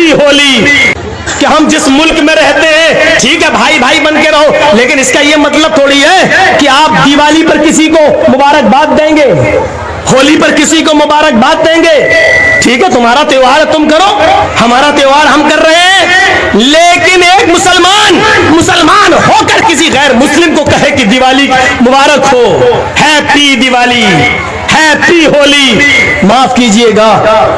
Happy Holi. कि हम जिस मुल्क में रहते हैं, ठीक है भाई भाई बन के रहो, लेकिन इसका ये मतलब थोड़ी है कि आप दिवाली पर किसी को मुबारकबाद देंगे, होली पर किसी को मुबारकबाद देंगे। ठीक है, तुम्हारा त्योहार तुम करो, हमारा त्योहार हम कर रहे हैं, लेकिन एक मुसलमान होकर किसी गैर मुस्लिम को कहे कि दिवाली मुबारक हो, हैप्पी दिवाली, हैप्पी होली, माफ कीजिएगा,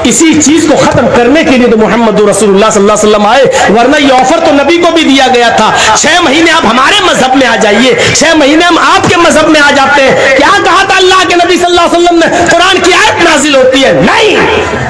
इसी चीज को खत्म करने के लिए तो मोहम्मद रसूलुल्लाह सल्लल्लाहु अलैहि वसल्लम आए। वरना ये ऑफर तो नबी को भी दिया गया था, 6 महीने आप हमारे मजहब में आ जाइए, 6 महीने हम आपके मजहब में आ जाते हैं। क्या कहा था अल्लाह के नबी सल्लल्लाहु अलैहि वसल्लम ने? कुरान की आयत नाजिल होती है, नहीं,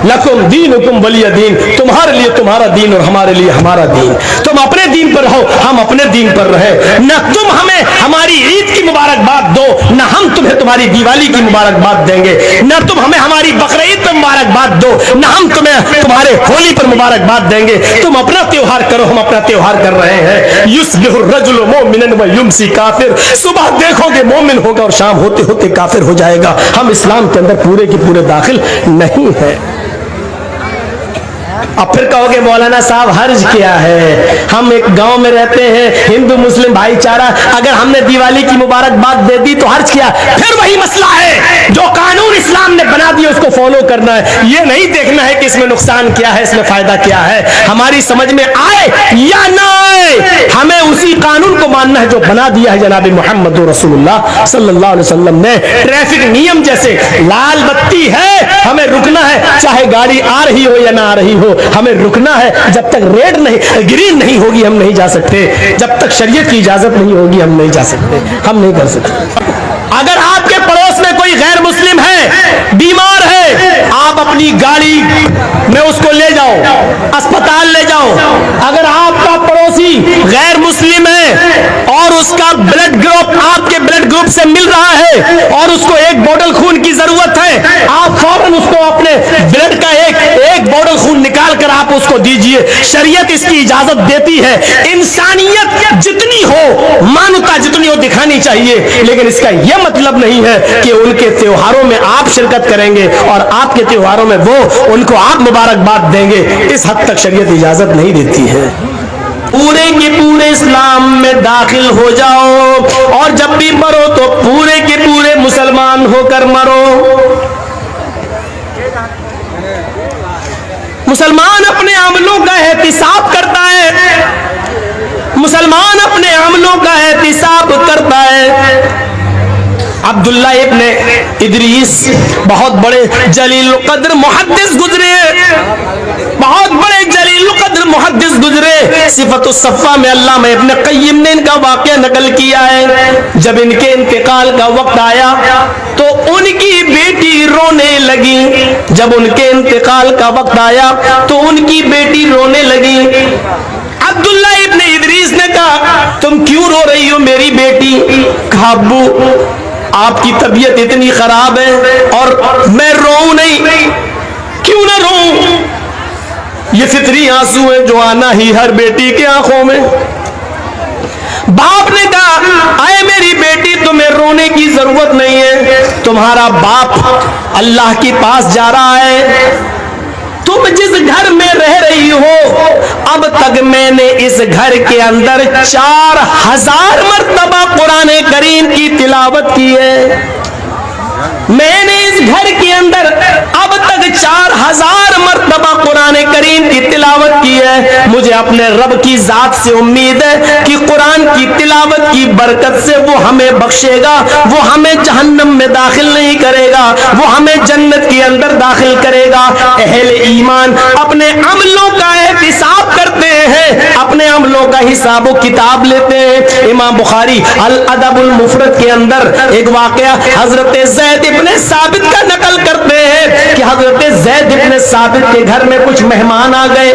लकुम दीनुकुम वलिय दीन, तुम्हारे लिए तुम्हारा दीन और हमारे लिए हमारा दीन। तुम अपने दीन पर रहो, हम अपने दीन पर रहे। न तुम हमें हमारी ईद की मुबारकबाद दो, न हम तुम्हें तुम्हारी दिवाली की मुबारकबाद देंगे, न तुम हमें हमारी बकरीद पर मुबारकबाद दो, न हम तुम्हें तुम्हारे होली पर मुबारकबाद देंगे। तुम अपना त्योहार करो, हम अपना त्योहार कर रहे हैं। युस्बिहु रजुलु मुमिनन व युमसी काफिर, सुबह देखोगे मोमिन होगा और शाम होते होते काफिर हो जाएगा। हम इस्लाम के अंदर पूरे की पूरे दाखिल नहीं है। अब फिर कहोगे मौलाना साहब हर्ज क्या है? हम एक गांव में रहते हैं, हिंदू मुस्लिम भाईचारा, अगर हमने दिवाली की मुबारकबाद दे दी तो हर्ज क्या? फिर वही मसला है, जो कानून इस्लाम ने बना दिया उसको फॉलो करना है। ये नहीं देखना है कि इसमें नुकसान क्या है, इसमें फायदा क्या है। हमारी समझ में आए या ना आए, हमें उसी कानून को मानना है जो बना दिया है जनाब मोहम्मद रसूलुल्लाह सल्लल्लाहु अलैहि वसल्लम ने। ट्रैफिक नियम जैसे लाल बत्ती है, हमें रुकना है, चाहे गाड़ी आ रही हो या ना आ रही हो, हमें रुकना है। जब तक रेड नहीं, ग्रीन नहीं होगी हम नहीं जा सकते, जब तक शरीयत की इजाजत नहीं होगी हम नहीं जा सकते, हम नहीं कर सकते। अगर आपके पड़ोस में कोई गैर मुस्लिम है, बीमार है, आप अपनी गाड़ी में उसको ले जाओ, अस्पताल ले जाओ। अगर आपका पड़ोसी गैर मुस्लिम है और उसका ब्लड ग्रुप आपके ब्लड ग्रुप से मिल रहा है और उसको एक बोतल खून की जरूरत है, आप फौरन उसको अपने ब्लड का एक बोतल खून निकाल कर आप उसको दीजिए। शरीयत इसकी इजाजत देती है। इंसानियत जितनी हो, मानवता जितनी हो दिखानी चाहिए, लेकिन इसका यह मतलब नहीं है कि उनके त्योहारों में आप शिरकत करेंगे और आपके त्योहारों में वो उनको आप मुबारकबाद देंगे। इस हद तक शरीयत इजाजत नहीं देती है। पूरे के पूरे इस्लाम में दाखिल हो जाओ और जब भी मरो तो पूरे के पूरे मुसलमान होकर मरो। मुसलमान अपने अमलों का एहतिसाब करता है, मुसलमान अपने अमलों का एहतिसाब करता है। अब्दुल्ला इब्ने इदरीस बहुत बड़े जलील कद्र मुहद्दिस गुजरे, बहुत बड़े जलील कद्र मुहद्दिस गुजरे। सिफतुस सफ़ा में अल्लामा इब्ने क़य्यिम ने इनका वाक़या नकल किया है। जब इनके इंतकाल का वक्त आया तो उनकी बेटी रोने लगी। जब उनके इंतकाल का वक्त आया तो उनकी बेटी रोने लगी। अब्दुल्ला इब्ने इदरीस ने कहा, तुम क्यों रो रही हो मेरी बेटी? कहा, अब्बू आपकी तबीयत इतनी खराब है और मैं रोऊं नहीं, क्यों ना रोऊं? ये फितरी आंसू है जो आना ही हर बेटी के आंखों में। बाप ने कहा, आए मेरी बेटी, तुम्हें रोने की जरूरत नहीं है, तुम्हारा बाप अल्लाह के पास जा रहा है। तुम जिस घर में रह रही हो, अब तक मैंने इस घर के अंदर 4000 मर्तबा कुरान करीम की तिलावत की है। मैंने इस घर के अंदर अब तक 4000 मर्तबा कुरान करीम की तिलावत की है। मुझे अपने रब की जात से उम्मीद है कि कुरान की तिलावत की बरकत से वो हमें बख्शेगा, वो हमें जहन्नम में दाखिल नहीं करेगा, वो हमें जन्नत के अंदर दाखिल करेगा। अहले ईमान अपने अमलों का हिसाब करते हैं, अपने अमलों का हिसाब व किताब लेते हैं। इमाम बुखारी अल अदबुल मुफरद के अंदर एक वाकया हजरत ज़ैद इब्ने साबित का नकल करते हैं कि हजरत ज़ैद इब्ने साबित के घर में कुछ मेहमान आ गए।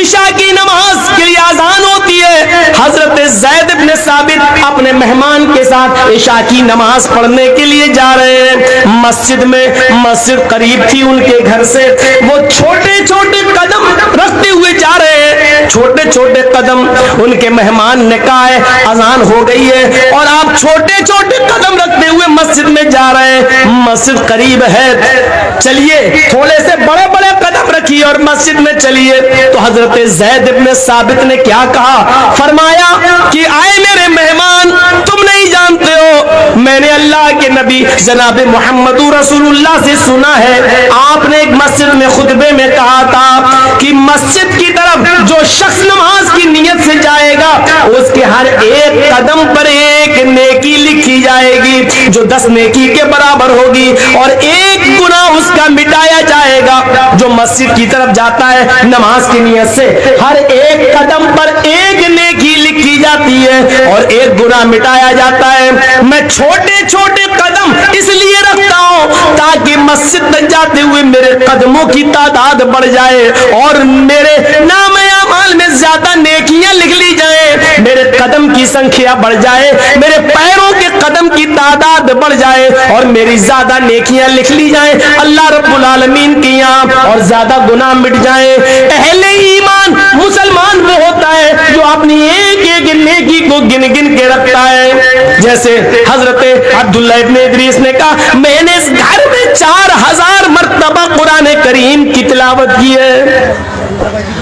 इशा की नमाज के लिए अजान होती है। हजरत ज़ैद इब्ने साबित अपने मेहमान के साथ इशा की नमाज पढ़ने के लिए जा रहे हैं। मस्जिद में, मस्जिद करीब थी उनके घर से, वो छोटे छोटे कदम रखते हुए जा रहे हैं। छोटे छोटे कदम। उनके मेहमान ने कहा है अजान हो गई है और आप छोटे छोटे कदम रखते हुए मस्जिद में जा रहे हैं, मस्जिद करीब है, चलिए थोड़े से बड़े बड़े कदम रखिए और मस्जिद में चलिए। तो हजरत ज़ैद इब्न साबित ने क्या कहा, फरमाया कि आए मेरे मेहमान, तुम नहीं जानते हो मैंने अल्लाह के नबी जनाब मोहम्मद रसूलुल्लाह से सुना है, आपने एक मस्जिद में खुतबे में कहा था कि मस्जिद की तरफ जो शख्स नमाज की नियत से जाएगा उसके हर एक कदम पर एक नेकी लिखी जाएगी जो 10 नेकी के बराबर होगी और एक गुनाह उसका मिटाया जाएगा। जो मस्जिद की तरफ जाता है नमाज की नियत से, हर एक कदम पर एक नेकी लिखी जाती है और एक गुनाह मिटाया जाता है। मैं छोटे छोटे कदम इसलिए रखता हूं ताकि मस्जिद तक जाते हुए मेरे कदमों की तादाद बढ़ जाए और मेरे नाम अमाल में ज्यादा नेकियां लिख ली जाए, मेरे कदम की संख्या बढ़ जाए, मेरे पैरों के कदम की तादाद बढ़ जाए और मेरी ज्यादा नेकियां लिख ली जाए अल्लाह रब्बुल आलमीन के यहाँ और ज्यादा गुनाह मिट जाए। अहले ईमान मुसलमान वो होता है जो अपनी एक एक नेकी को गिन गिन के रखता है। जैसे हजरत अब्दुल्ला इब्न इदरीस ने कहा मैंने इस घर में 4000 मर्तबा कुरान करीम की तिलावत की है।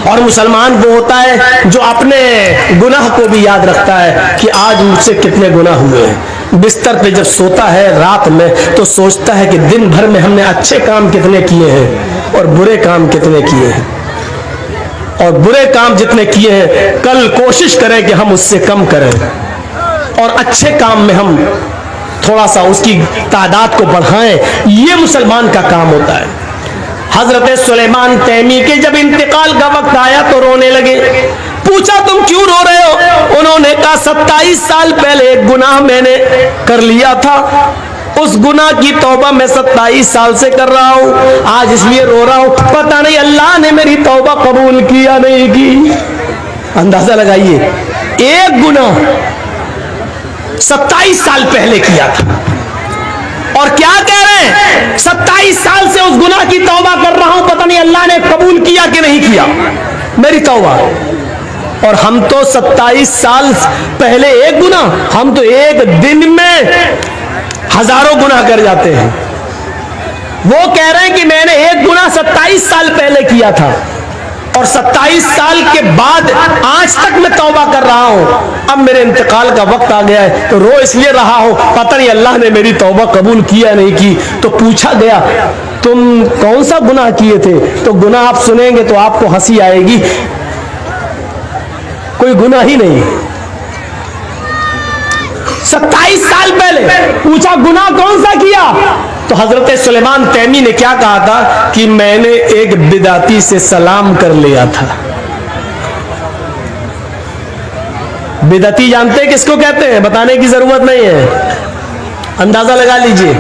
और मुसलमान वो होता है जो अपने गुनाह को भी याद रखता है कि आज मुझसे कितने गुनाह हुए हैं। बिस्तर पे जब सोता है रात में तो सोचता है कि दिन भर में हमने अच्छे काम कितने किए हैं और बुरे काम कितने किए हैं, और बुरे काम जितने किए हैं कल कोशिश करें कि हम उससे कम करें और अच्छे काम में हम थोड़ा सा उसकी तादाद को बढ़ाएं। ये मुसलमान का काम होता है। हजरत सुलेमान तैमी के जब इंतकाल का वक्त आया तो रोने लगे। पूछा तुम क्यों रो रहे हो? उन्होंने कहा 27 साल पहले एक गुनाह मैंने कर लिया था, उस गुनाह की तौबा मैं 27 साल से कर रहा हूं, आज इसलिए रो रहा हूं, पता नहीं अल्लाह ने मेरी तौबा कबूल की या नहीं की। अंदाजा लगाइए, एक गुनाह 27 साल पहले किया था और क्या कह रहे हैं 27 साल से उस गुनाह की तौबा कर रहा हूं, पता नहीं अल्लाह ने कबूल किया कि नहीं किया मेरी तौबा। और हम तो 27 साल पहले एक गुनाह, हम तो एक दिन में हजारों गुनाह कर जाते हैं। वो कह रहे हैं कि मैंने एक गुनाह 27 साल पहले किया था और 27 साल के बाद आज तक मैं तौबा कर रहा हूं, अब मेरे इंतकाल का वक्त आ गया है तो रो इसलिए रहा हूं, पता नहीं अल्लाह ने मेरी तौबा कबूल किया नहीं की। तो पूछा गया तुम कौन सा गुनाह किए थे? तो गुनाह आप सुनेंगे तो आपको हंसी आएगी, कोई गुनाह ही नहीं। 27 साल पहले पूछा गुनाह कौन सा किया? तो हजरत सुलेमान तैमी ने क्या कहा था कि मैंने एक बिदाती से सलाम कर लिया था। बिदाती जानते हैं किसको कहते हैं? बताने की जरूरत नहीं है, अंदाजा लगा लीजिए।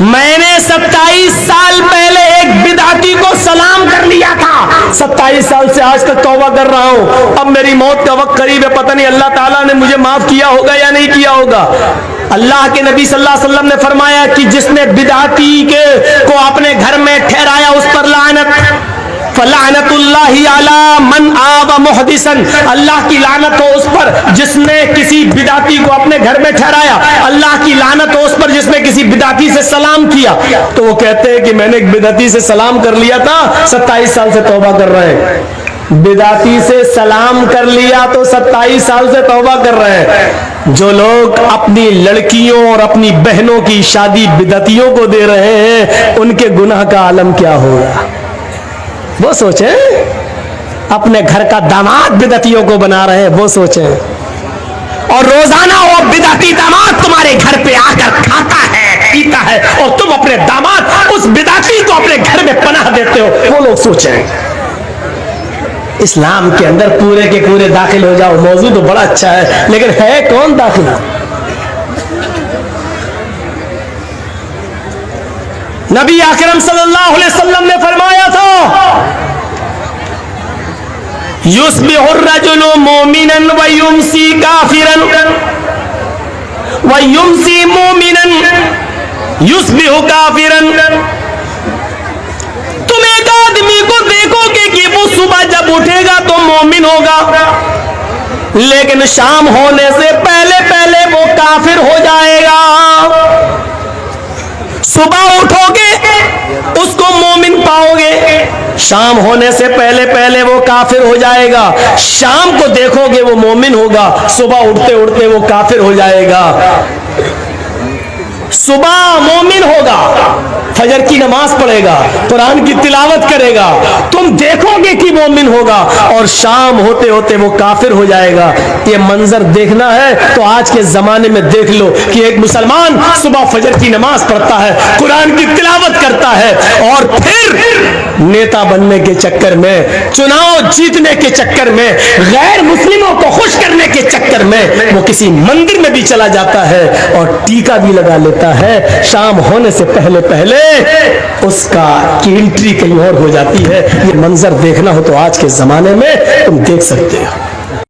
मैंने 27 साल पहले एक बिदाती को सलाम कर लिया था, 27 साल से आज तक तौबा कर रहा हूं, अब मेरी मौत का वक्त करीब है, पता नहीं अल्लाह ताला ने मुझे माफ किया होगा या नहीं किया होगा। अल्लाह के नबी सल्लल्लाहु अलैहि वसल्लम ने फरमाया कि जिसने बिदाती को अपने घर में ठहराया उस पर लानत, फलानतुल्लाहि अला मन आवा मुहदिसन, अल्लाह की लानत हो उस पर जिसने किसी बिदाती को अपने घर में ठहराया, अल्लाह की लानत हो उस पर जिसने किसी बिदाती से सलाम किया। तो वो कहते हैं कि मैंने एक बिदाती से सलाम कर लिया था, 27 साल से तौबा कर रहे हैं। बिदाती से सलाम कर लिया तो 27 साल से तौबा कर रहे हैं। जो लोग अपनी लड़कियों और अपनी बहनों की शादी बिदातियों को दे रहे हैं उनके गुनाह का आलम क्या होगा? वो सोचें। अपने घर का दामाद बिदतियों को बना रहे हैं, वो सोचें। और रोजाना वो बिदती दामाद तुम्हारे घर पे आकर खाता है, पीता है और तुम अपने दामाद उस बिदती को अपने घर में पनाह देते हो, वो लोग सोचें। इस्लाम के अंदर पूरे के पूरे दाखिल हो जाओ, मौजू तो बड़ा अच्छा है लेकिन है कौन दाखिल? नबी अकरम सल्लल्लाहु अलैहि वसल्लम ने फरमाया था युस्बिहुर रजुलु मोमिनन व युमसी काफिरन व युमसी मोमिनन युस्बिहु काफिरन। तुम एक आदमी को देखोगे कि वो सुबह जब उठेगा तो मोमिन होगा ہوگا، لیکن شام ہونے سے پہلے پہلے وہ کافر ہو جائے گا۔ صبح اٹھو گے اس کو مومن پاؤ گے، شام ہونے سے پہلے پہلے وہ کافر ہو جائے گا۔ شام کو دیکھو گے وہ مومن ہوگا، صبح اٹھتے اٹھتے وہ کافر ہو جائے گا۔ صبح مومن ہوگا، فجر کی نماز پڑھے گا، قرآن کی تلاوت کرے گا، تم دیکھو گے کہ مومن ہوگا، اور شام ہوتے ہوتے وہ کافر ہو جائے گا۔ یہ منظر دیکھنا ہے تو آج کے زمانے میں دیکھ لو کہ ایک مسلمان صبح فجر کی نماز پڑھتا ہے، قرآن کی تلاوت کرتا ہے، اور پھر نیتا بننے کے چکر میں، چناؤ جیتنے کے چکر میں، غیر مسلموں کو خوش کرنے کے چکر میں وہ کسی مندر میں بھی چلا جاتا ہے اور ٹیکا بھی لگا لیتا ہے۔ شام ہونے سے پہلے پہلے اس کا کی انٹری کہیں اور ہو جاتی ہے۔ یہ منظر دیکھنا ہو تو آج کے زمانے میں تم دیکھ سکتے ہو۔